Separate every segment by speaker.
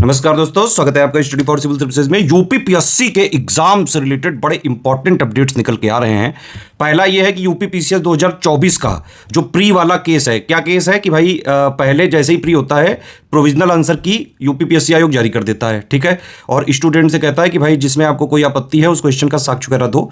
Speaker 1: नमस्कार दोस्तों, स्वागत है आपका स्टडी फॉर सिविल सर्विसेज में। यूपीपीएससी के एग्जाम से रिलेटेड बड़े इंपॉर्टेंट अपडेट्स निकल के आ रहे हैं। पहला यह है कि यूपीपीसीएस 2024 का जो प्री वाला केस है, क्या केस है कि भाई पहले जैसे ही प्री होता है प्रोविजनल आंसर की यूपीपीएससी आयोग जारी कर देता है, ठीक है। और स्टूडेंट से कहता है कि भाई जिसमें आपको कोई आपत्ति है उस क्वेश्चन का साक्ष्य वगैरह दो।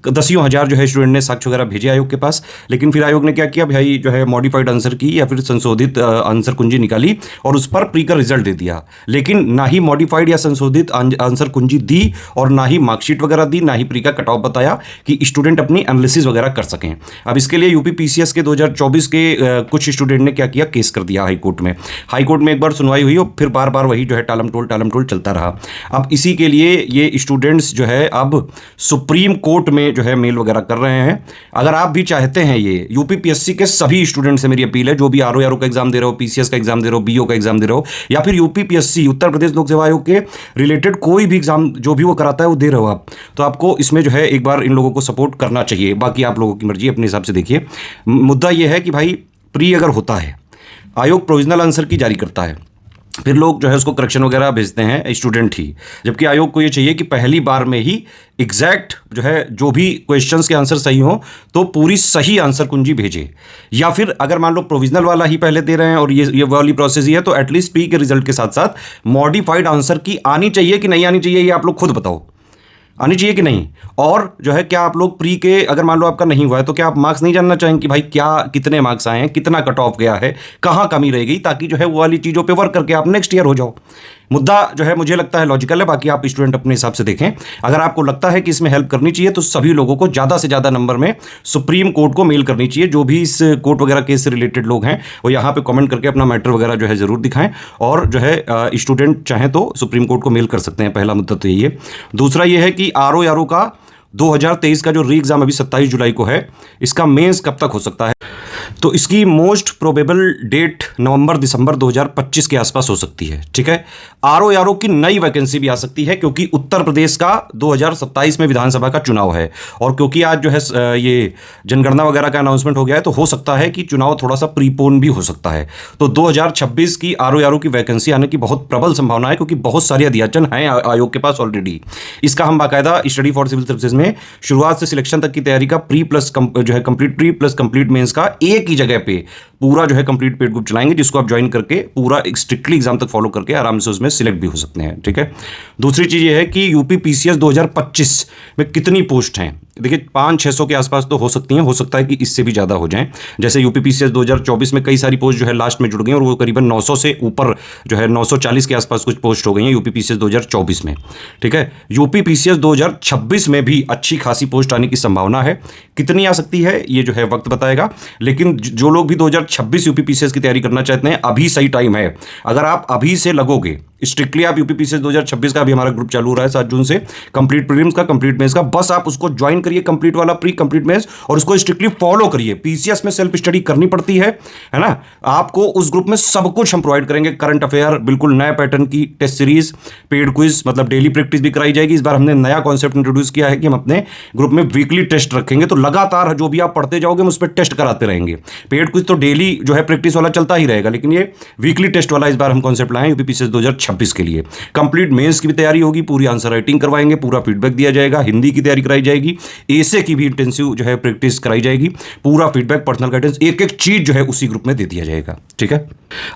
Speaker 1: दसियों हजार जो है स्टूडेंट ने साक्ष्य वगैरह भेजे आयोग के पास, लेकिन फिर आयोग ने क्या किया भाई, जो है मॉडिफाइड आंसर की या फिर संशोधित आंसर कुंजी निकाली और उस पर प्री का रिजल्ट दे दिया। लेकिन ना ही मॉडिफाइड या संशोधित आंसर कुंजी दी और ना ही मार्कशीट वगैरह दी, ना ही प्री का कट ऑफ बताया कि स्टूडेंट अपनी एनालिसिस वगैरह कर सकें। अब इसके लिए यूपीपीसीएस के 2024 के कुछ स्टूडेंट ने क्या किया, केस कर दिया हाईकोर्ट में। हाईकोर्ट में एक बार सुनवाई हुई और फिर बार बार वही जो है टालम टोल चलता रहा। अब इसी के लिए ये स्टूडेंट्स जो है अब सुप्रीम कोर्ट में जो है मेल वगैरह कर रहे हैं। अगर आप भी चाहते हैं, ये यूपीपीएससी के सभी स्टूडेंट से मेरी अपील है, जो भी आरओ का एग्जाम दे रहे हो, पीसीएस का एग्जाम दे रहे हो, बीओ का एग्जाम दे रहे हो, या फिर यूपीपीएससी उत्तर प्रदेश लोक सेवा आयोग के रिलेटेड कोई भी एग्जाम जो भी वो कराता है वो दे रहे हो आप, तो आपको इसमें जो है एक बार इन लोगों को सपोर्ट करना चाहिए। बाकी आप लोगों की मर्जी, अपने हिसाब से देखिए। मुद्दा यह है कि भाई प्री अगर होता है, आयोग प्रोविजनल आंसर की जारी करता है, फिर लोग जो है उसको करेक्शन वगैरह भेजते हैं स्टूडेंट ही, जबकि आयोग को ये चाहिए कि पहली बार में ही एग्जैक्ट जो है जो भी क्वेश्चंस के आंसर सही हो तो पूरी सही आंसर कुंजी भेजे। या फिर अगर मान लो प्रोविजनल वाला ही पहले दे रहे हैं और ये वाली प्रोसेस ही है, तो एटलीस्ट प्री के रिजल्ट के साथ साथ मॉडिफाइड आंसर की आनी चाहिए कि नहीं आनी चाहिए, ये आप लोग खुद बताओ, आनी चाहिए कि नहीं। और जो है क्या आप लोग प्री के अगर मान लो आपका नहीं हुआ है तो क्या आप मार्क्स नहीं जानना चाहेंगे कि भाई क्या कितने मार्क्स आए हैं, कितना कट ऑफ गया है, कहाँ कमी रह गई, ताकि जो है वो वाली चीज़ों पे वर्क करके आप नेक्स्ट ईयर हो जाओ। मुद्दा जो है मुझे लगता है लॉजिकल है, बाकी आप स्टूडेंट अपने हिसाब से देखें। अगर आपको लगता है कि इसमें हेल्प करनी चाहिए तो सभी लोगों को ज़्यादा से ज़्यादा नंबर में सुप्रीम कोर्ट को मेल करनी चाहिए। जो भी इस कोर्ट वगैरह केस से रिलेटेड लोग हैं वो यहाँ पे कमेंट करके अपना मैटर वगैरह जो है ज़रूर दिखाएं, और जो है स्टूडेंट चाहें तो सुप्रीम कोर्ट को मेल कर सकते हैं। पहला मुद्दा तो यही है। दूसरा ये है कि आरओ का 2023 का जो री एग्ज़ाम अभी 27 जुलाई को है, इसका मेंस कब तक हो सकता है, तो इसकी मोस्ट प्रोबेबल डेट नवंबर-दिसंबर 2025 के आसपास हो सकती है, ठीक है। आरओ की नई वैकेंसी भी आ सकती है क्योंकि उत्तर प्रदेश का 2027 में विधानसभा का चुनाव है, और क्योंकि आज जो है ये जनगणना वगैरह का अनाउंसमेंट हो गया है, तो हो सकता है कि चुनाव थोड़ा सा प्रीपोन भी हो सकता है। तो 2026 की आरओ की वैकेंसी आने की बहुत प्रबल संभावना है, क्योंकि बहुत सारे अध्याचन हैं आयोग के पास ऑलरेडी। इसका हम बाकायदा स्टडी फॉर सिविल सर्विसेज में शुरुआत से सिलेक्शन तक की तैयारी का प्री प्लस जो है complete pre plus complete mains का एक ही जगह पे पूरा जो है कंप्लीट पेड ग्रुप चलाएंगे, जिसको आप ज्वाइन करके पूरा स्ट्रिक्टली एग्जाम तक फॉलो करके आराम से उसमें सिलेक्ट भी हो सकते हैं, ठीक है। दूसरी चीज़ ये है कि यूपीपीसीएस 2025 में कितनी पोस्ट हैं। देखिए 500-600 के आसपास तो हो सकती हैं, हो सकता है कि इससे भी ज़्यादा हो जाएं। जैसे यूपीपीसीएस 2024 में कई सारी पोस्ट जो है लास्ट में जुड़ गई और वो करीबन 900 से ऊपर जो है 940 के आसपास कुछ पोस्ट हो गई हैं यूपीपीसीएस 2024 में, ठीक है। यूपीपीसीएस 2026 में भी अच्छी खासी पोस्ट आने की संभावना है। कितनी आ सकती है ये जो है वक्त बताएगा, लेकिन जो लोग भी 2026 यूपीपीसीएस की तैयारी करना चाहते हैं, अभी सही टाइम है। अगर आप अभी से लगोगे स्ट्रिक्टली, आप यूपीपीसीएस 2026 का भी हमारा ग्रुप चालू हो रहा है 7 जून से, कंप्लीट प्रीलिम्स का, कंप्लीट मेंस का, बस आप उसको ज्वाइन करिए, कंप्लीट वाला प्री कंप्लीट मेंस, और उसको स्ट्रिक्टली फॉलो करिए। पीसीएस में सेल्फ स्टडी करनी पड़ती है ना। आपको उस ग्रुप में सब कुछ हम प्रोवाइड करेंगे, करंट अफेयर, बिल्कुल नए पैटर्न की टेस्ट सीरीज, पेड क्विज, मतलब डेली प्रैक्टिस भी कराई जाएगी। इस बार हमने नया कॉन्सेप्ट इंट्रोड्यूस किया है कि हम अपने ग्रुप में वीकली टेस्ट रखेंगे, तो लगातार जो भी आप पढ़ते जाओगे हम उस पर टेस्ट कराते रहेंगे। पेड क्विज तो डेली जो है प्रैक्टिस वाला चलता ही रहेगा, लेकिन ये वीकली टेस्ट वाला इस बार हम कॉन्सेप्ट लाए यूपीपीसीएस 2026 के लिए। कंप्लीट मेंस की भी तैयारी होगी, पूरी आंसर राइटिंग करवाएंगे, पूरा फीडबैक दिया जाएगा, हिंदी की तैयारी कराई जाएगी, एसे की भी इंटेंसिव जो है प्रैक्टिस कराई जाएगी, पूरा फीडबैक, पर्सनल गाइडेंस, एक एक चीज जो है उसी ग्रुप में दे दिया जाएगा, ठीक है।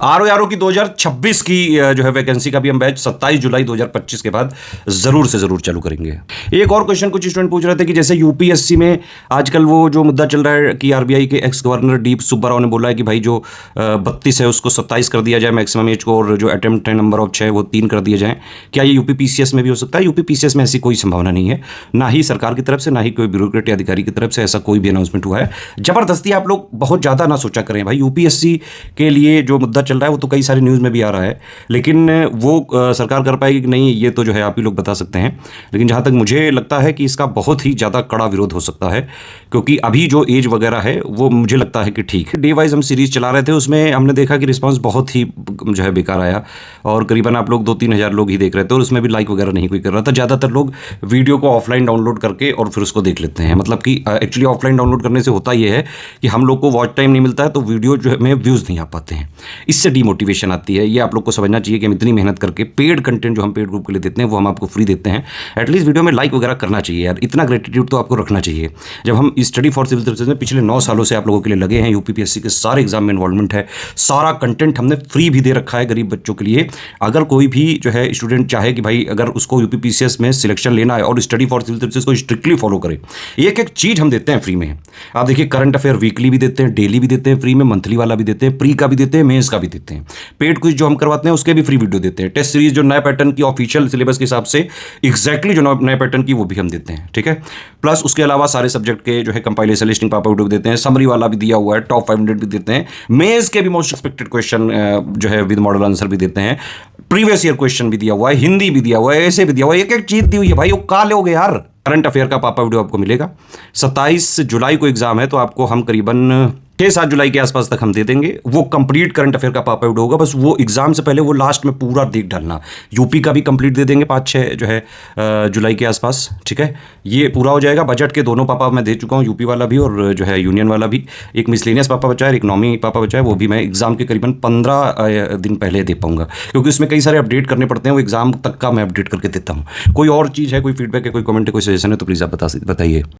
Speaker 1: आरओ की 2026 की जो है वैकेंसी का भी हम बैच 27 जुलाई 2025 के बाद जरूर से जरूर चालू करेंगे। एक और क्वेश्चन कुछ स्टूडेंट पूछ रहे थे कि जैसे यूपीएससी में आजकल वो जो मुद्दा चल रहा है कि आरबीआई के एक्स गवर्नर डी सुब्बाराव ने बोला है कि भाई जो 32 है उसको 27 कर दिया जाए मैक्सिमम एज को, और जो अटेम्प्ट है नंबर ऑफ 6 वो 3 कर दिया जाए। क्या ये यूपीपीसीएस में भी हो सकता है? यूपीपीसीएस में ऐसी कोई संभावना नहीं है, ना ही सरकार की तरफ से, ना ही कोई ब्यूरोक्रेट या अधिकारी की तरफ से ऐसा कोई भी अनाउंसमेंट हुआ है। जबरदस्ती आप लोग बहुत ज़्यादा ना सोचा करें भाई। यूपीएससी के लिए जो मुद्दा चल रहा है वो तो कई सारी न्यूज़ में भी आ रहा है, लेकिन वो सरकार कर पाएगी कि नहीं, ये तो जो है आप ही लोग बता सकते हैं। लेकिन जहाँ तक मुझे लगता है कि इसका बहुत ही ज़्यादा कड़ा विरोध हो सकता है, क्योंकि अभी जो एज वगैरह है वो मुझे लगता है कि ठीक है। डे वाइज हम सीरीज चला रहे थे, उसमें हमने देखा कि रिस्पांस बहुत ही जो है बेकार आया, और करीबन करीबन आप लोग 2-3 हज़ार लोग ही देख रहे थे और उसमें भी लाइक वगैरह नहीं कोई कर रहा था। ज़्यादातर लोग वीडियो को ऑफलाइन डाउनलोड करके और फिर उसको देख लेते हैं। मतलब कि एक्चुअली ऑफलाइन डाउनलोड करने से होता ये है कि हम लोग को वॉच टाइम नहीं मिलता है, तो वीडियो जो है में व्यूज़ नहीं आ पाते हैं, इससे डीमोटिवेशन आती है। ये आप लोग को समझना चाहिए कि हम इतनी मेहनत करके पेड कंटेंट जो हम पेड ग्रुप के लिए देते हैं वो हम आपको फ्री देते हैं। एटलीस्ट वीडियो में लाइक वगैरह करना चाहिए यार, इतना ग्रेटिट्यूड तो आपको रखना चाहिए। जब हम स्टडी फॉर सिविल सर्विसेज में पिछले 9 सालों से आप लोगों के लिए लगे हैं, यूपीपीएससी के सारे एग्जाम में इन्वॉल्वमेंट है, सारा कंटेंट हमने फ्री भी दे रखा है गरीब बच्चों के लिए। अगर कोई भी जो है स्टूडेंट चाहे कि भाई अगर उसको यूपीपीसीएस में सिलेक्शन लेना है और स्टडी फॉर सिविल सर्विसेज को स्ट्रिक्टली फॉलो करे, एक एक चीज़ हम देते हैं फ्री में। आप देखिए करंट अफेयर वीकली भी देते हैं, डेली भी देते हैं फ्री में, मंथली वाला भी देते हैं, प्री का भी देते हैं, मेंस का भी देते हैं। पेड क्विज जो हम करवाते हैं उसके भी फ्री वीडियो देते हैं। टेस्ट सीरीज जो नए पैटर्न की ऑफिशियल सिलेबस के हिसाब से एग्जैक्टली जो नए पैटर्न की वो भी हम देते हैं, ठीक है। प्लस उसके अलावा सारे सब्जेक्ट के जो है कंपाइलेशन लिस्टिंग पापा वीडियो देते हैं, समरी वाला भी दिया हुआ है, टॉप 500 भी देते हैं, मेंस के भी मोस्ट एक्सपेक्टेड क्वेश्चन जो है विद मॉडल आंसर भी देते हैं, प्रीवियस ईयर क्वेश्चन भी दिया हुआ है, हिंदी भी दिया हुआ है, ऐसे भी दिया हुआ है, एक एक चीज दी हुई है भाई। वो कहाँ लोगे यार। करंट अफेयर का पापा वीडियो आपको मिलेगा। 27 जुलाई को एग्जाम है, तो आपको हम करीबन 6-7 जुलाई के आसपास तक हम दे देंगे। वो कंप्लीट करंट अफेयर का पापा वीडियो होगा, बस वो एग्जाम से पहले वो लास्ट में पूरा देख डालना। यूपी का भी कंप्लीट दे देंगे 5-6 जो है जुलाई के आसपास, ठीक है। ये पूरा हो जाएगा। बजट के दोनों पापा मैं दे चुका हूँ, यूपी वाला भी और जो है यूनियन वाला भी। एक मिसलेनियस पापा बचा है, एक नॉमी पापा बचा है, वो भी मैं एग्जाम के करीबन 15 दिन पहले दे पाऊंगा, क्योंकि उसमें कई सारे अपडेट करने पड़ते हैं। वो एग्जाम तक का मैं अपडेट करके देता हूँ। कोई और चीज़ है, कोई फीडबैक है, कोई कमेंट है, कोई सजेशन है तो प्लीज़ आप बताइए।